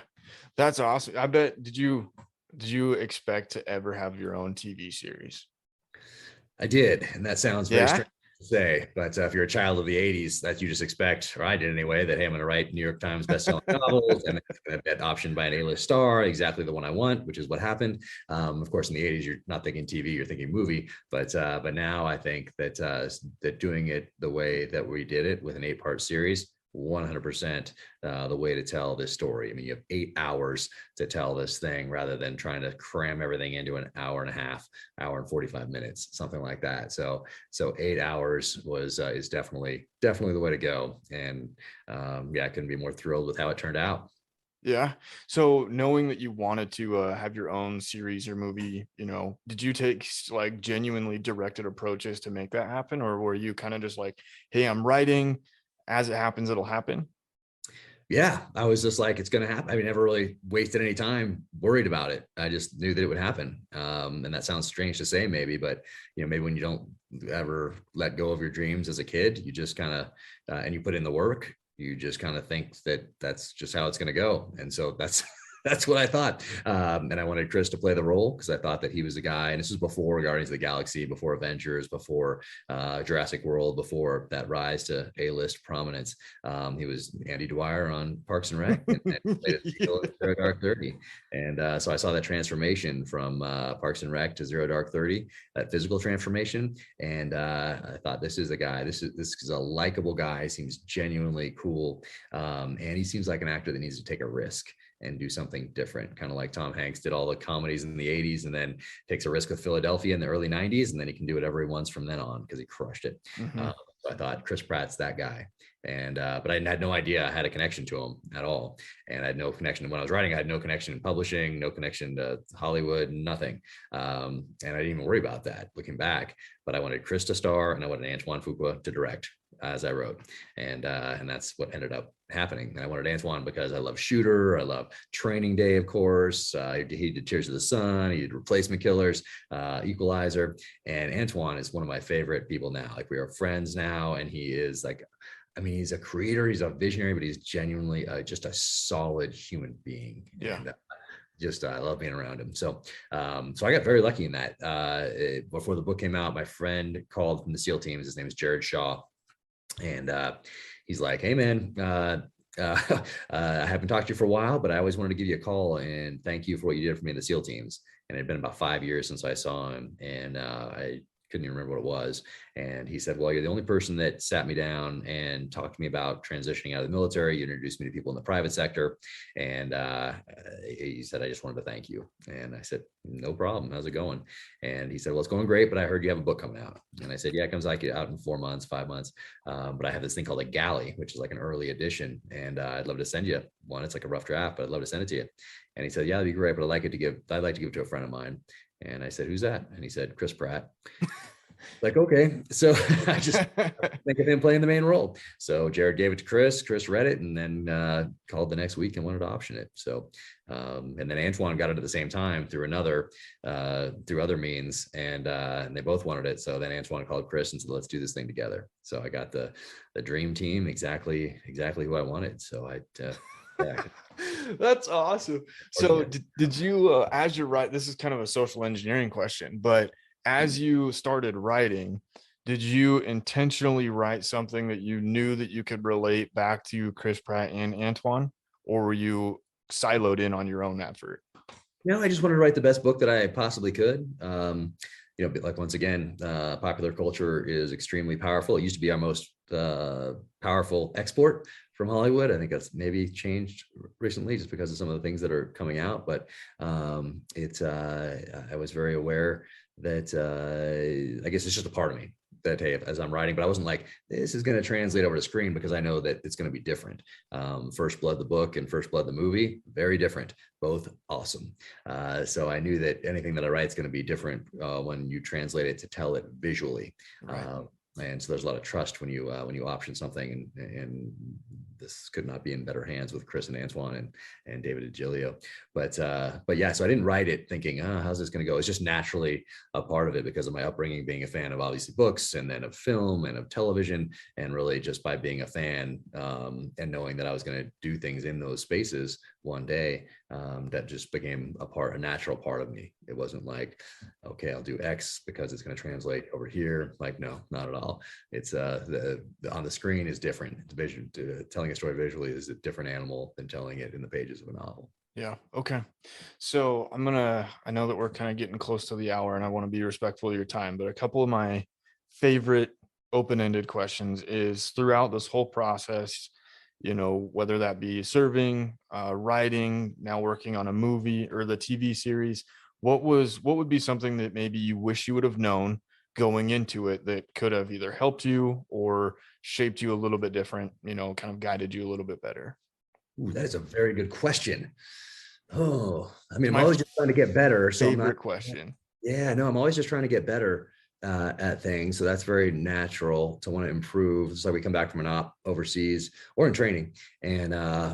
that's awesome. I bet, did you expect to ever have your own TV series? I did, and that sounds very Yeah. strange to say, but if you're a child of the 80s, that you just expect, or I did anyway, that, hey, I'm going to write New York Times bestselling novels, and it's going to get optioned by an A-list star, exactly the one I want, which is what happened. Of course, in the 80s, you're not thinking TV, you're thinking movie, but now I think that doing it the way that we did it, with an 8-part series, 100% the way to tell this story. I mean, you have 8 hours to tell this thing, rather than trying to cram everything into an hour and a half, hour and 45 minutes, something like that. So 8 hours is definitely the way to go. And I couldn't be more thrilled with how it turned out. Yeah. So knowing that you wanted to have your own series or movie, did you take genuinely directed approaches to make that happen? Or were you kind of just like, hey, I'm writing, as it happens, it'll happen? Yeah, I was just like, it's going to happen. I mean, never really wasted any time worried about it. I just knew that it would happen. And that sounds strange to say, maybe, but maybe when you don't ever let go of your dreams as a kid, you just kind of, and you put in the work, you just kind of think that that's just how it's going to go. And so that's what I thought. And I wanted Chris to play the role, because I thought that he was the guy. And this was before Guardians of the Galaxy, before Avengers, before Jurassic World, before that rise to A-list prominence. He was Andy Dwyer on Parks and Rec, and played Zero Dark 30. And so I saw that transformation from Parks and Rec to Zero Dark 30, that physical transformation. And I thought, this is a guy. This is a likable guy. He seems genuinely cool, and he seems like an actor that needs to take a risk and do something different, kind of like Tom Hanks did all the comedies in the 80s, and then takes a risk with Philadelphia in the early 90s, and then he can do whatever he wants from then on, because he crushed it. Mm-hmm. So I thought Chris Pratt's that guy. And but I had no idea I had a connection to him at all. And I had no connection when I was writing. I had no connection in publishing, no connection to Hollywood, nothing. And I didn't even worry about that looking back. But I wanted Chris to star, and I wanted Antoine Fuqua to direct as I wrote. And that's what ended up happening. And I wanted Antoine because I love Shooter. I love Training Day, of course. He did Tears of the Sun. He did Replacement Killers, Equalizer. And Antoine is one of my favorite people now. Like, we are friends now, and he is like, I mean, he's a creator, he's a visionary, but he's genuinely just a solid human being. Yeah. And I love being around him. So I got very lucky in that. Before the book came out, my friend called from the SEAL teams. His name is Jared Shaw. And he's like, hey, man, I haven't talked to you for a while, but I always wanted to give you a call and thank you for what you did for me in the SEAL teams. And it had been about 5 years since I saw him, and I couldn't even remember what it was. And he said, well, you're the only person that sat me down and talked to me about transitioning out of the military. You introduced me to people in the private sector. And he said, I just wanted to thank you. And I said, no problem. How's it going? And he said, well, it's going great, but I heard you have a book coming out. And I said, yeah, it comes out in 4 months, 5 months. But I have this thing called a galley, which is like an early edition. And I'd love to send you one. It's like a rough draft, but I'd love to send it to you. And he said, yeah, that'd be great, but I'd like to give it to a friend of mine. And I said, who's that? And he said, Chris Pratt. Like, okay. So I just think of him playing the main role. So Jared gave it to Chris. Chris read it and then called the next week and wanted to option it. So, and then Antoine got it at the same time through through other means, and they both wanted it. So then Antoine called Chris and said, "Let's do this thing together." So I got the dream team, exactly who I wanted. So yeah, That's awesome. So did you, as you're right, this is kind of a social engineering question, but as you started writing, did you intentionally write something that you knew that you could relate back to Chris Pratt and Antoine, or were you siloed in on your own effort? I just wanted to write the best book that I possibly could. Like once again, popular culture is extremely powerful. It used to be our most powerful export from Hollywood. I think that's maybe changed recently just because of some of the things that are coming out. But I was very aware that I guess it's just a part of me that, hey, as I'm writing, but I wasn't like, this is going to translate over to screen, because I know that it's going to be different. First Blood, the book, and First Blood, the movie, very different, both awesome. So I knew that anything that I write is going to be different when you translate it to tell it visually. Right. And so there's a lot of trust when you option something, and this could not be in better hands with Chris and Antoine and David Agilio. But yeah, so I didn't write it thinking, how's this going to go? It's just naturally a part of it because of my upbringing, being a fan of obviously books and then of film and of television, and really just by being a fan and knowing that I was going to do things in those spaces one day, that just became a natural part of me. It wasn't like, okay, I'll do X because it's going to translate over here. Like, no, not at all. It's on the screen is different. The vision, telling a story visually is a different animal than telling it in the pages of a novel. Yeah. Okay. So I know that we're kind of getting close to the hour and I want to be respectful of your time, but a couple of my favorite open-ended questions is throughout this whole process, whether that be serving, writing, now working on a movie or the TV series, what would be something that maybe you wish you would have known going into it that could have either helped you or shaped you a little bit different, kind of guided you a little bit better? Ooh, that is a very good question. Oh, I mean, It's I'm my always just trying to get better. So I'm not, favorite question. yeah, no, I'm always just trying to get better at things. So that's very natural to want to improve. It's like we come back from an op overseas or in training, and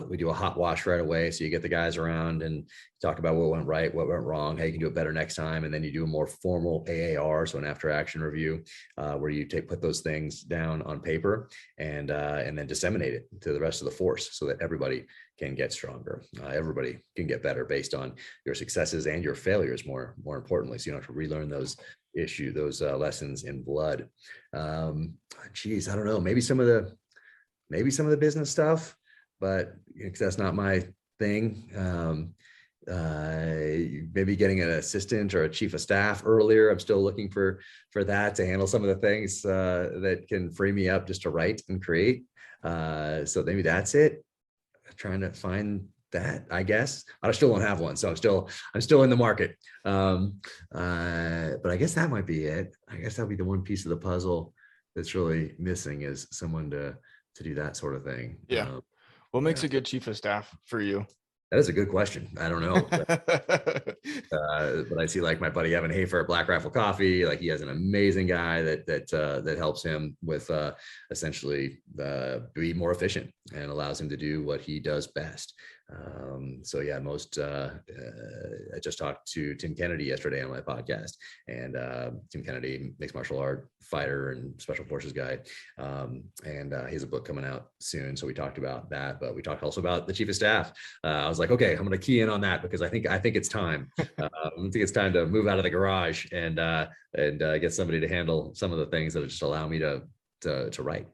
we do a hot wash right away. So you get the guys around and talk about what went right, what went wrong, how you can do it better next time. And then you do a more formal AAR, so an after action review, where you put those things down on paper and then disseminate it to the rest of the force so that everybody can get stronger. Everybody can get better based on your successes and your failures, more importantly. So you don't have to relearn those lessons in blood. Geez, I don't know. Maybe some of the business stuff, but because that's not my thing. Maybe getting an assistant or a chief of staff earlier. I'm still looking for that to handle some of the things that can free me up just to write and create. So maybe that's it. Trying to find that, I guess. I still don't have one, so I'm still in the market. But I guess that might be it. I guess that'll be the one piece of the puzzle that's really missing, is someone to do that sort of thing. Yeah. What makes a good chief of staff for you? That is a good question. I don't know. But I see like my buddy Evan Hafer at Black Rifle Coffee. Like, he has an amazing guy that helps him with essentially be more efficient and allows him to do what he does best. So yeah, I just talked to Tim Kennedy yesterday on my podcast, and Tim Kennedy, mixed martial art fighter and special forces guy, and he has a book coming out soon. So we talked about that, but we talked also about the chief of staff. I was like, okay, I'm going to key in on that because I think it's time. I think it's time to move out of the garage and get somebody to handle some of the things that just allow me to write,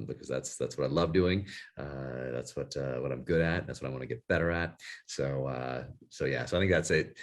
because that's what I love doing. That's what I'm good at. That's what I want to get better at. So yeah, so I think that's it.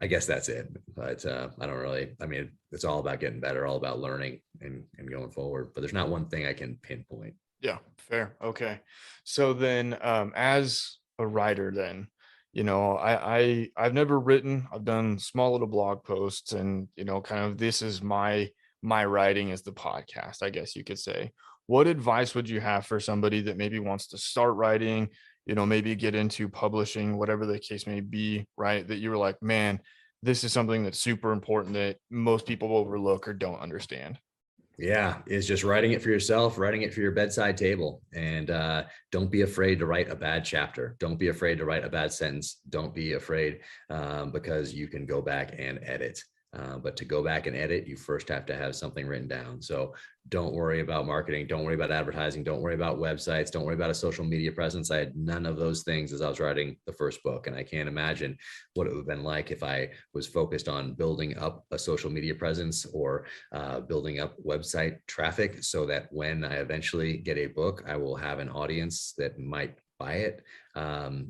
I guess that's it. But I don't really, I mean, it's all about getting better, all about learning and going forward. But there's not one thing I can pinpoint. Yeah, fair. Okay. So then, as a writer, then, I've never written. I've done small little blog posts, and kind of this is my writing is the podcast, I guess you could say. What advice would you have for somebody that maybe wants to start writing, maybe get into publishing, whatever the case may be, right? That you were like, man, this is something that's super important that most people overlook or don't understand. Yeah, is just writing it for yourself, writing it for your bedside table. And don't be afraid to write a bad chapter. Don't be afraid to write a bad sentence. Don't be afraid because you can go back and edit. But to go back and edit, you first have to have something written down. So don't worry about marketing. Don't worry about advertising. Don't worry about websites. Don't worry about a social media presence. I had none of those things as I was writing the first book. And I can't imagine what it would have been like if I was focused on building up a social media presence or building up website traffic so that when I eventually get a book, I will have an audience that might buy it.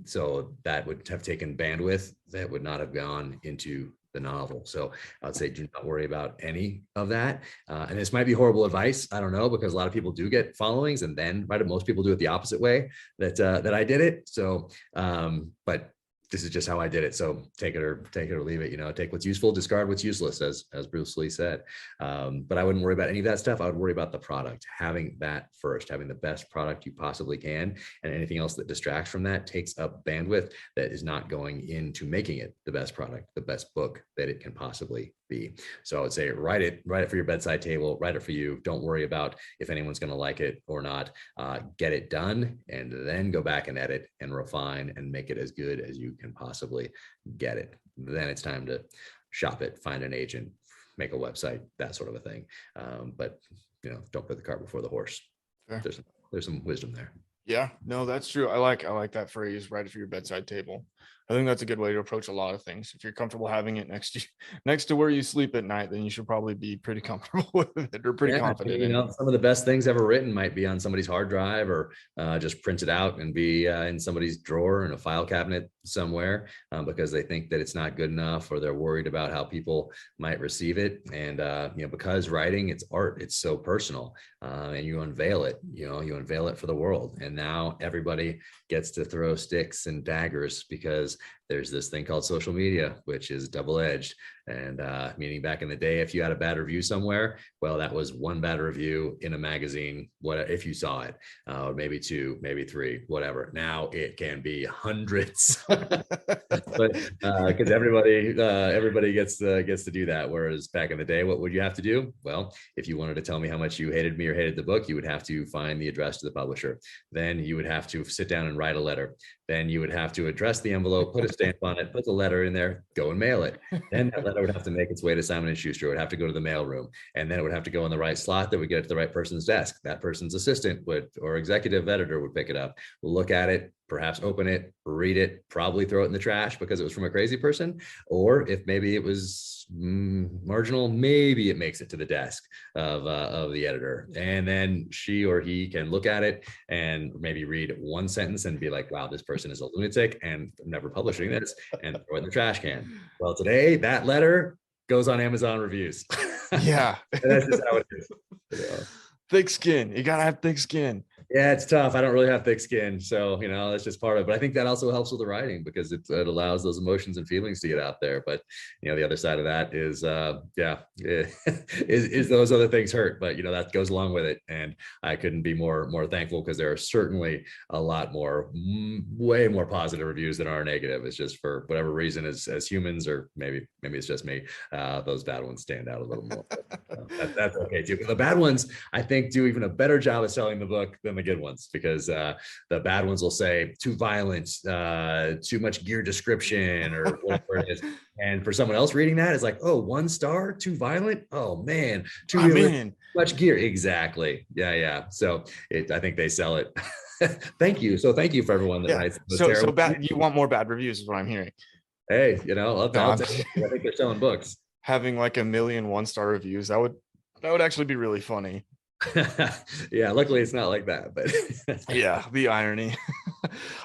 So that would have taken bandwidth that would not have gone into the novel. So I would say do not worry about any of that. And this might be horrible advice. I don't know, because a lot of people do get followings and then most people do it the opposite way that I did it. So, but this is just how I did it. So take it or leave it, take what's useful, discard what's useless, as Bruce Lee said. But I wouldn't worry about any of that stuff. I would worry about the product, having that first, having the best product you possibly can. And anything else that distracts from that takes up bandwidth that is not going into making it the best product, the best book that it can possibly be. So I would say write it for your bedside table, write it for you. Don't worry about if anyone's going to like it or not. Get it done and then go back and edit and refine and make it as good as you can possibly get it. Then it's time to shop it, find an agent, make a website, that sort of a thing. But don't put the cart before the horse. Fair. There's some wisdom there. Yeah, no, that's true. I like that phrase, write it for your bedside table. I think that's a good way to approach a lot of things. If you're comfortable having it next to where you sleep at night, then you should probably be pretty comfortable with it or pretty confident. Some of the best things ever written might be on somebody's hard drive or just printed out and be in somebody's drawer in a file cabinet somewhere because they think that it's not good enough or they're worried about how people might receive it. And because writing, it's art, it's so personal, and you unveil it. You unveil it for the world, and now everybody gets to throw sticks and daggers because there's this thing called social media, which is double-edged. And meaning back in the day, if you had a bad review somewhere, well, that was one bad review in a magazine, if you saw it, or maybe two, maybe three, whatever. Now it can be hundreds, but because everybody gets to do that. Whereas back in the day, what would you have to do? Well, if you wanted to tell me how much you hated me or hated the book, you would have to find the address to the publisher. Then you would have to sit down and write a letter. Then you would have to address the envelope, put a stamp on it, put the letter in there, go and mail it. Then that letter would have to make its way to Simon & Schuster. It would have to go to the mail room. And then it would have to go in the right slot that would get it to the right person's desk. That person's assistant or executive editor would pick it up, look at it, perhaps open it, read it, probably throw it in the trash because it was from a crazy person. Or if maybe it was marginal, maybe it makes it to the desk of the editor. And then she or he can look at it and maybe read one sentence and be like, wow, this person is a lunatic and I'm never publishing this, and throw it in the trash can. Well, today that letter goes on Amazon reviews. Yeah. And that's just how it is. Thick skin. You got to have thick skin. Yeah, it's tough. I don't really have thick skin. So, that's just part of it. But I think that also helps with the writing because it allows those emotions and feelings to get out there. But, the other side of that is, is those other things hurt. But, that goes along with it. And I couldn't be more thankful because there are certainly a lot more, way more positive reviews than are negative. It's just for whatever reason as humans, or maybe it's just me, those bad ones stand out a little more. But, that's okay too. But the bad ones, I think, do even a better job of selling the book than the good ones, because the bad ones will say too violent, too much gear description, or whatever it is. And for someone else reading that, it's like, oh, 1 star, too violent. Oh man, too much gear. Exactly. Yeah. So I think they sell it. Thank you. So thank you for everyone that writes. So bad. You want more bad reviews is what I'm hearing. Hey, I'll take it. I think they're selling books. Having like 1 million 1-star reviews, that would actually be really funny. Yeah, luckily it's not like that, but yeah, the irony.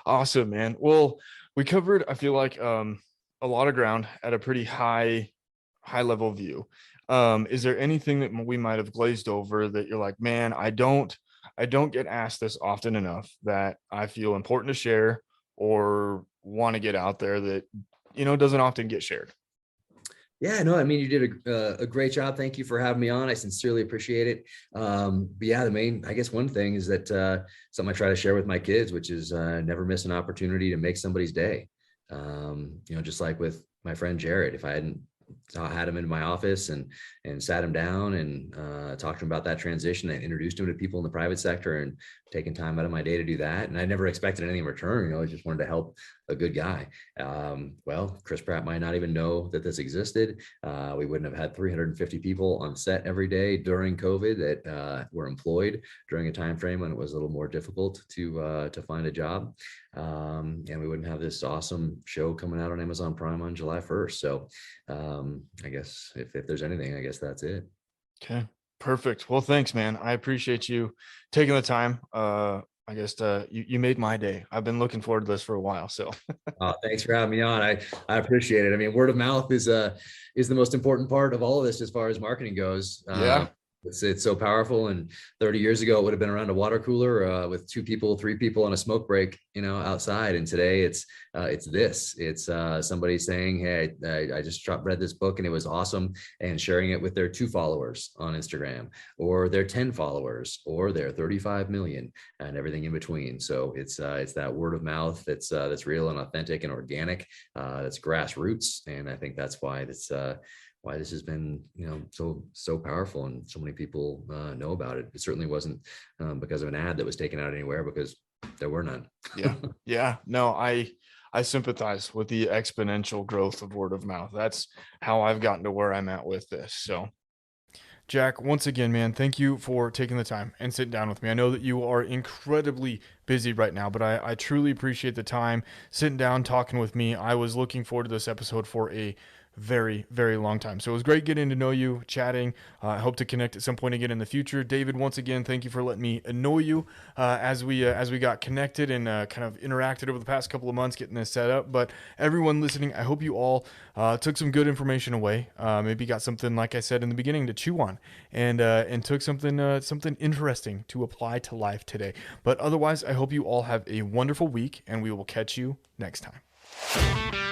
Awesome, man. Well, we covered, I feel like, a lot of ground at a pretty high level view. Is there anything that we might have glazed over that you're like, man, I don't get asked this often enough that I feel important to share or want to get out there that doesn't often get shared? Yeah, no, I mean, you did a great job. Thank you for having me on. I sincerely appreciate it. But yeah, I guess one thing is that something I try to share with my kids, which is never miss an opportunity to make somebody's day. Just like with my friend Jared, if I hadn't had him in my office and sat him down and talked to him about that transition. I introduced him to people in the private sector and taking time out of my day to do that. And I never expected anything in return. I just wanted to help a good guy. Well, Chris Pratt might not even know that this existed. We wouldn't have had 350 people on set every day during COVID that were employed during a time frame when it was a little more difficult to find a job. And we wouldn't have this awesome show coming out on Amazon Prime on July 1st. So I guess if there's anything, I guess that's it. Okay. Perfect. Well, thanks, man. I appreciate you taking the time. I guess you made my day. I've been looking forward to this for a while. So Thanks for having me on. I appreciate it. I mean, word of mouth is the most important part of all of this as far as marketing goes. yeah. It's so powerful. And 30 years ago, it would have been around a water cooler with 2 people, 3 people on a smoke break, outside. And today it's this. It's somebody saying, "Hey, I just read this book and it was awesome," and sharing it with their 2 followers on Instagram, or their 10 followers, or their 35 million, and everything in between. So it's that word of mouth that's real and authentic and organic. That's grassroots, and I think that's why this has been so powerful and so many people know about it. It certainly wasn't because of an ad that was taken out anywhere, because there were none. Yeah. No, I sympathize with the exponential growth of word of mouth. That's how I've gotten to where I'm at with this. So Jack, once again, man, thank you for taking the time and sitting down with me. I know that you are incredibly busy right now, but I truly appreciate the time sitting down, talking with me. I was looking forward to this episode for a very, very long time. So it was great getting to know you, chatting. I hope to connect at some point again in the future. David, once again, thank you for letting me annoy you as we got connected and kind of interacted over the past couple of months getting this set up. But everyone listening, I hope you all took some good information away. Maybe got something, like I said in the beginning, to chew on, and took something interesting to apply to life today. But otherwise, I hope you all have a wonderful week, and we will catch you next time.